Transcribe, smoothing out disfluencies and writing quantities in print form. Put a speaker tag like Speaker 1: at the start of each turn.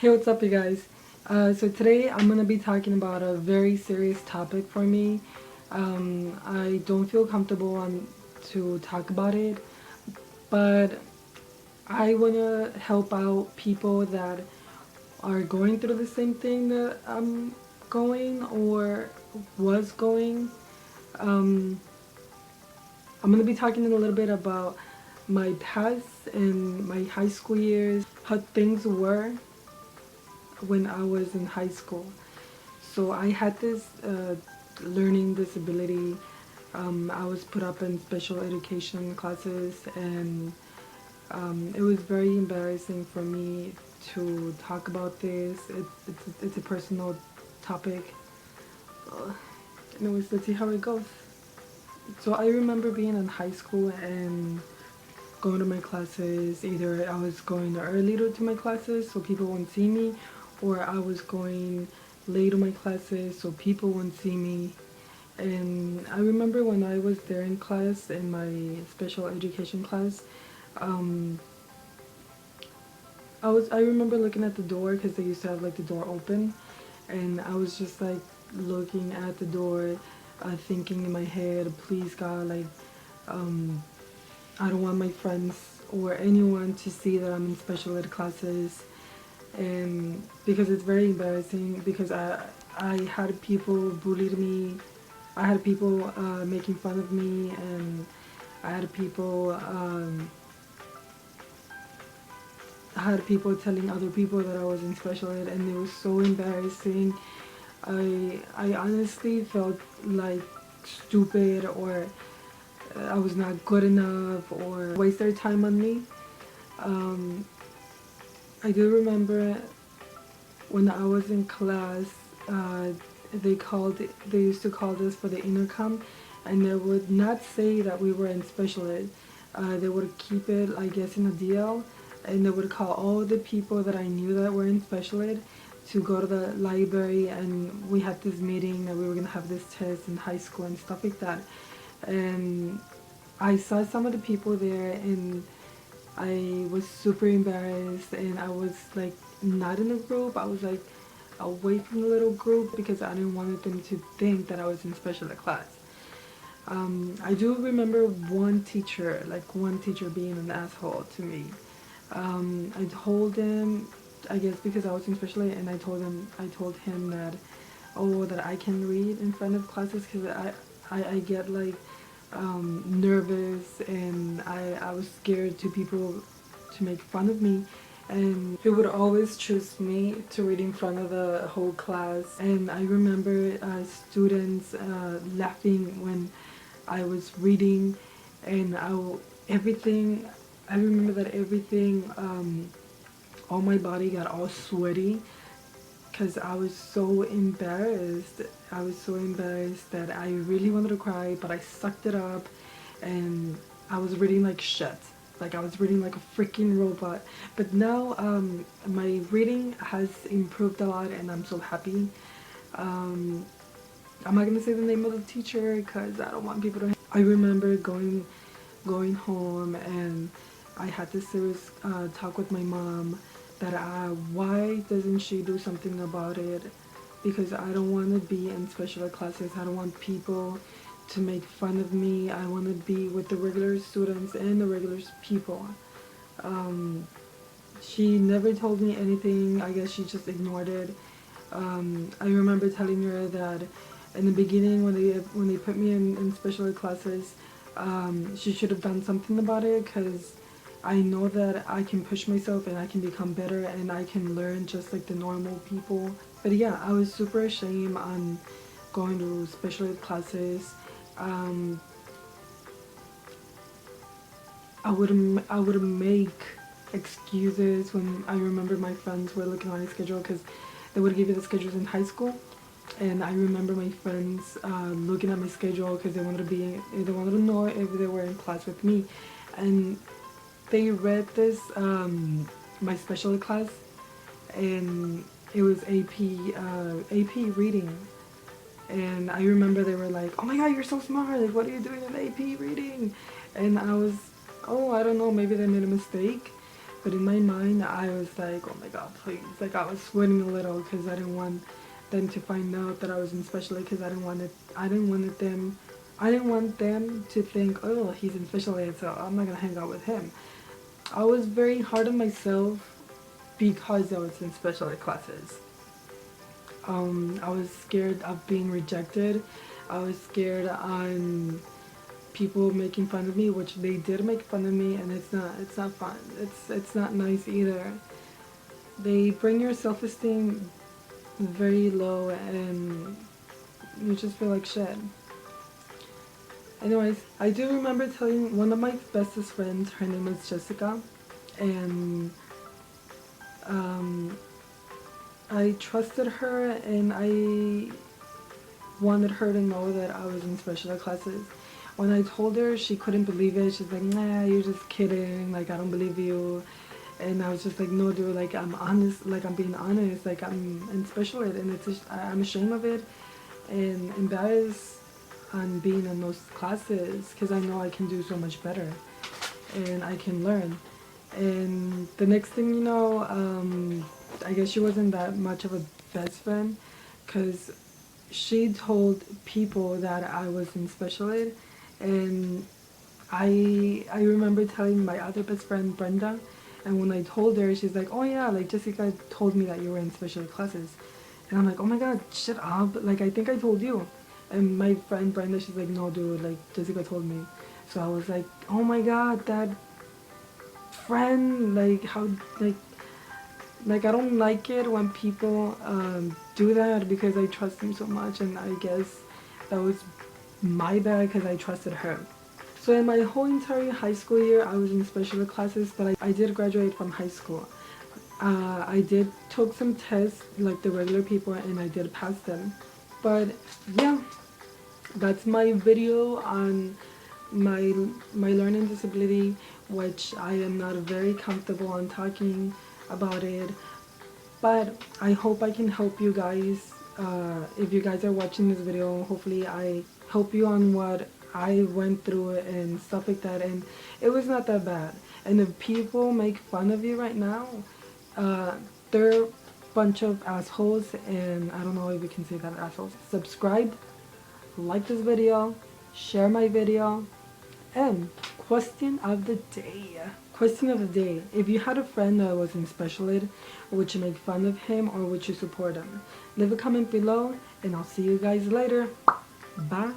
Speaker 1: Hey, what's up, you guys? So today I'm gonna be talking about a very serious topic for me. I don't feel comfortable to talk about it, but I wanna help out people that are going through the same thing that I'm going or was going. Um, I'm gonna be talking a little bit about my past and my high school years, how things were when I was in high school. So I had this learning disability. I was put up in special education classes, and it was very embarrassing for me to talk about this. It's a personal topic. Anyways, let's see how it goes. So I remember being in high school and going to my classes. Either I was going early to my classes so people wouldn't see me, or I was going late to my classes so people wouldn't see me. And I remember when I was there in class, in my special education class, um, I remember looking at the door because they used to have like the door open, and I was just like looking at the door, thinking in my head, please God, like, um, I don't want my friends or anyone to see that I'm in special ed classes, and because it's very embarrassing because I had people bullied me, I had people making fun of me, and I had people telling other people that I was in special ed, and it was so embarrassing. I honestly felt like stupid, or I was not good enough, or waste their time on me. Um, I do remember when I was in class, uh, they used to call us for the intercom, and they would not say that we were in special ed. They would keep it, I guess, in a DL, and they would call all the people that I knew that were in special ed to go to the library, and we had this meeting that we were gonna have this test in high school and stuff like that. And I saw some of the people there, and I was super embarrassed, and I was like not in a group. I was like away from the little group because I didn't want them to think that I was in special ed class. I do remember one teacher being an asshole to me. I told him, I guess because I was in special ed, and I told him that, oh, that I can read in front of classes because I get like nervous, and I was scared to people to make fun of me, and he would always choose me to read in front of the whole class. And I remember students laughing when I was reading, and everything, I remember that everything, all my body got all sweaty because I was so embarrassed. I was so embarrassed that I really wanted to cry, but I sucked it up, and I was reading like shit. Like I was reading like a freaking robot. But now my reading has improved a lot, and I'm so happy. Um, I'm not gonna say the name of the teacher because I don't want people to. I remember going home, and I had this serious talk with my mom that why doesn't she do something about it, because I don't want to be in special ed classes. I don't want people to make fun of me. I want to be with the regular students and the regular people. Um, she never told me anything. I guess she just ignored it. I remember telling her that in the beginning when they put me in special ed classes, she should have done something about it because I know that I can push myself and I can become better and I can learn just like the normal people. But yeah, I was super ashamed on going to special ed classes. Um, I would make excuses when I remember my friends were looking at my schedule because they would give you the schedules in high school, and I remember my friends looking at my schedule because they wanted to know if they were in class with me, and they read this my special ed class, and it was AP reading, and I remember they were like, "Oh my God, you're so smart! Like, what are you doing in AP reading?" And I was, oh, I don't know, maybe they made a mistake. But in my mind, I was like, oh my god, please. Like, I was sweating a little because I didn't want them to find out that I was in special ed, because I didn't want them to think, oh, he's in special ed, so I'm not gonna hang out with him. I was very hard on myself because I was in special ed classes. I was scared of being rejected. I was scared on people making fun of me, which they did make fun of me, and it's not fun. It's not nice either. They bring your self-esteem very low, and you just feel like shit. Anyways, I do remember telling one of my bestest friends, her name is Jessica, and I trusted her, and I wanted her to know that I was in special ed classes. When I told her, she couldn't believe it. She's like, nah, you're just kidding. Like, I don't believe you. And I was just like, no, dude, like, I'm honest. Like, I'm being honest. Like, I'm in special ed, and I'm ashamed of it and embarrassed on being in those classes because I know I can do so much better and I can learn. And the next thing you know, I guess she wasn't that much of a best friend because she told people that I was in special ed, and I remember telling my other best friend Brenda, and when I told her, she's like, oh yeah, like Jessica told me that you were in special ed classes, and I'm like, oh my god, shut up, like I think I told you. And my friend Brenda, she's like, no dude, like Jessica told me. So I was like, oh my god, that friend, like how, like I don't like it when people do that because I trust them so much, and I guess that was my bad because I trusted her. So in my whole entire high school year, I was in special ed classes, but I did graduate from high school. I did took some tests like the regular people, and I did pass them. But yeah, that's my video on my learning disability, which I am not very comfortable on talking about it. But I hope I can help you guys. If you guys are watching this video, hopefully I help you on what I went through and stuff like that. And it was not that bad. And if people make fun of you right now, they're a bunch of assholes. And I don't know if you can say that, assholes. Subscribe, like this video, share my video, and question of the day. Question of the day. If you had a friend that was in special ed, would you make fun of him or would you support him? Leave a comment below, and I'll see you guys later. Bye.